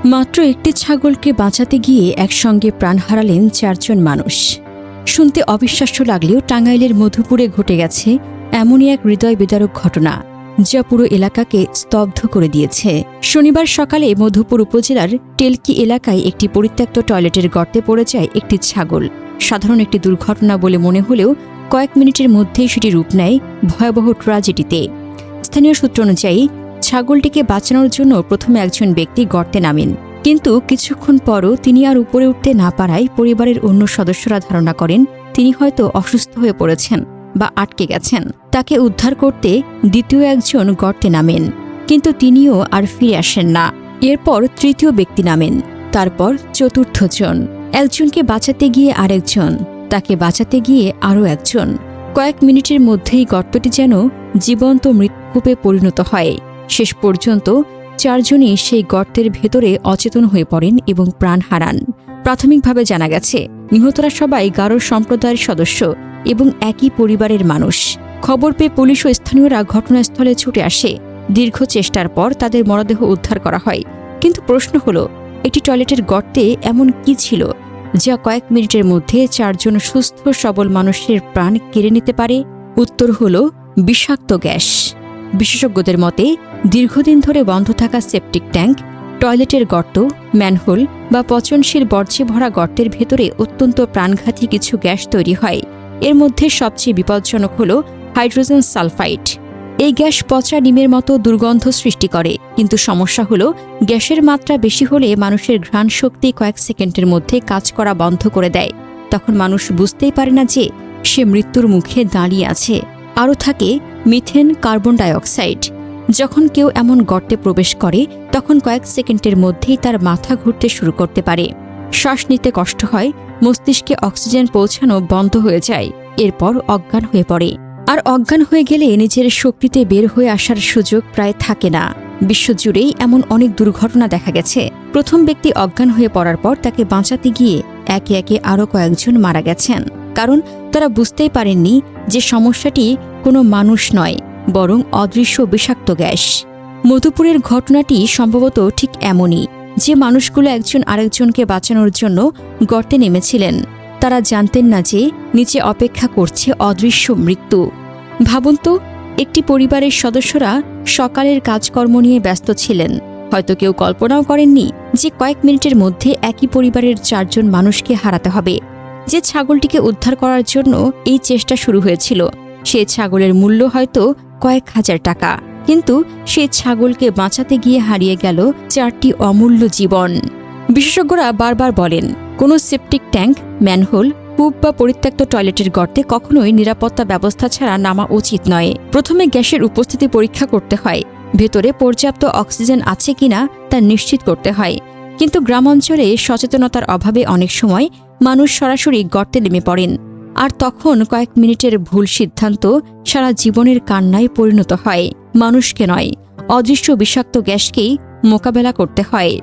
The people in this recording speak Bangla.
মাত্র একটি ছাগলকে বাঁচাতে গিয়ে একসঙ্গে প্রাণ হারালেন ৪ জন মানুষ। শুনতে অবিশ্বাস্য লাগলেও টাঙ্গাইলের মধুপুরে ঘটে গেছে এমনই এক হৃদয় বিদারক ঘটনা, যা পুরো এলাকাকে স্তব্ধ করে দিয়েছে। শনিবার সকালে মধুপুর উপজেলার টেলকি এলাকায় একটি পরিত্যক্ত টয়লেটের গর্তে পড়ে যায় একটি ছাগল। সাধারণ একটি দুর্ঘটনা বলে মনে হলেও কয়েক মিনিটের মধ্যেই সেটি রূপ নেয় ভয়াবহ ট্র্যাজেডিতে। স্থানীয় সূত্র অনুযায়ী ছাগলটিকে বাঁচানোর জন্য প্রথমে একজন ব্যক্তি গর্তে নামেন, কিন্তু কিছুক্ষণ পরও তিনি আর উপরে উঠতে না পারায় পরিবারের অন্য সদস্যরা ধারণা করেন তিনি হয়তো অসুস্থ হয়ে পড়েছেন বা আটকে গেছেন। তাকে উদ্ধার করতে দ্বিতীয় একজন গর্তে নামেন, কিন্তু তিনিও আর ফিরে আসেন না। এরপর তৃতীয় ব্যক্তি নামেন, তারপর চতুর্থ জন। একজনকে বাঁচাতে গিয়ে আরেকজন, তাকে বাঁচাতে গিয়ে আরও একজন। কয়েক মিনিটের মধ্যেই গর্তটি যেন জীবন্ত মৃত্যুকূপে পরিণত হয়। শেষ পর্যন্ত ৪ জনই সেই গর্তের ভেতরে অচেতন হয়ে পড়েন এবং প্রাণ হারান। প্রাথমিকভাবে জানা গেছে নিহতরা সবাই গারো সম্প্রদায়ের সদস্য এবং একই পরিবারের মানুষ। খবর পেয়ে পুলিশ ও স্থানীয়রা ঘটনাস্থলে ছুটে আসে। দীর্ঘ চেষ্টার পর তাদের মরদেহ উদ্ধার করা হয়। কিন্তু প্রশ্ন হলো, একটি টয়লেটের গর্তে এমন কি ছিল যা কয়েক মিনিটের মধ্যে ৪ জন সুস্থ সবল মানুষের প্রাণ কেড়ে নিতে পারে? উত্তর হলো বিষাক্ত গ্যাস। বিশেষজ্ঞদের মতে দীর্ঘদিন ধরে বন্ধ থাকা সেপটিক ট্যাঙ্ক, টয়লেটের গর্ত, ম্যানহোল বা পচনশীল বর্জ্যে ভরা গর্তের ভেতরে অত্যন্ত প্রাণঘাতী কিছু গ্যাস তৈরি হয়। এর মধ্যে সবচেয়ে বিপজ্জনক হল হাইড্রোজেন সালফাইড। এই গ্যাস পচা ডিমের মতো দুর্গন্ধ সৃষ্টি করে, কিন্তু সমস্যা হলো গ্যাসের মাত্রা বেশি হলে মানুষের ঘ্রাণ শক্তি কয়েক সেকেন্ডের মধ্যে কাজ করা বন্ধ করে দেয়। তখন মানুষ বুঝতেই পারে না যে সে মৃত্যুর মুখে দাঁড়িয়ে আছে। আরও থাকে মিথেন কার্বন ডাইঅক্সাইড। যখন কেউ এমন গর্তে প্রবেশ করে তখন কয়েক সেকেন্ডের মধ্যেই তার মাথা ঘুরতে শুরু করতে পারে, শ্বাস নিতে কষ্ট হয়, মস্তিষ্কে অক্সিজেন পৌঁছানো বন্ধ হয়ে যায়, এরপর অজ্ঞান হয়ে পড়ে। আর অজ্ঞান হয়ে গেলে নিজের শক্তিতে বের হয়ে আসার সুযোগ প্রায় থাকে না। বিশ্বজুড়েই এমন অনেক দুর্ঘটনা দেখা গেছে। প্রথম ব্যক্তি অজ্ঞান হয়ে পড়ার পর তাকে বাঁচাতে গিয়ে একে একে আরও কয়েকজন মারা গেছেন, কারণ তারা বুঝতেই পারেননি যে সমস্যাটি কোনো মানুষ নয়, বরং অদৃশ্য বিষাক্ত গ্যাস। মধুপুরের ঘটনাটি সম্ভবত ঠিক এমনই, যে মানুষগুলো একজন আরেকজনকে বাঁচানোর জন্য গর্তে নেমেছিলেন তারা জানতেন না যে নিচে অপেক্ষা করছে অদৃশ্য মৃত্যু। ভাবুন তো, একটি পরিবারের সদস্যরা সকালের কাজকর্ম নিয়ে ব্যস্ত ছিলেন। হয়তো কেউ কল্পনাও করেননি যে কয়েক মিনিটের মধ্যে একই পরিবারের ৪ জন মানুষকে হারাতে হবে। যে ছাগলটিকে উদ্ধার করার জন্য এই চেষ্টা শুরু হয়েছিল, সেই ছাগলের মূল্য হয়তো কয়েক হাজার টাকা, কিন্তু সেই ছাগলকে বাঁচাতে গিয়ে হারিয়ে গেল ৪টি অমূল্য জীবন। বিশেষজ্ঞরা বারবার বলেন, কোনো সেপটিক ট্যাঙ্ক, ম্যানহোল, কূপ বা পরিত্যক্ত টয়লেটের গর্তে কখনোই নিরাপত্তা ব্যবস্থা ছাড়া নামা উচিত নয়। প্রথমে গ্যাসের উপস্থিতি পরীক্ষা করতে হয়, ভেতরে পর্যাপ্ত অক্সিজেন আছে কিনা তা নিশ্চিত করতে হয়। কিন্তু গ্রামাঞ্চলে সচেতনতার অভাবে অনেক সময় মানুষ সরাসরি গর্তে নেমে পড়েন, আর তখন কয়েক মিনিটের ভুল সিদ্ধান্ত সারা জীবনের কান্নায় পরিণত হয়। মানুষকে নয়, অদৃশ্য বিষাক্ত গ্যাসকেই মোকাবেলা করতে হয়।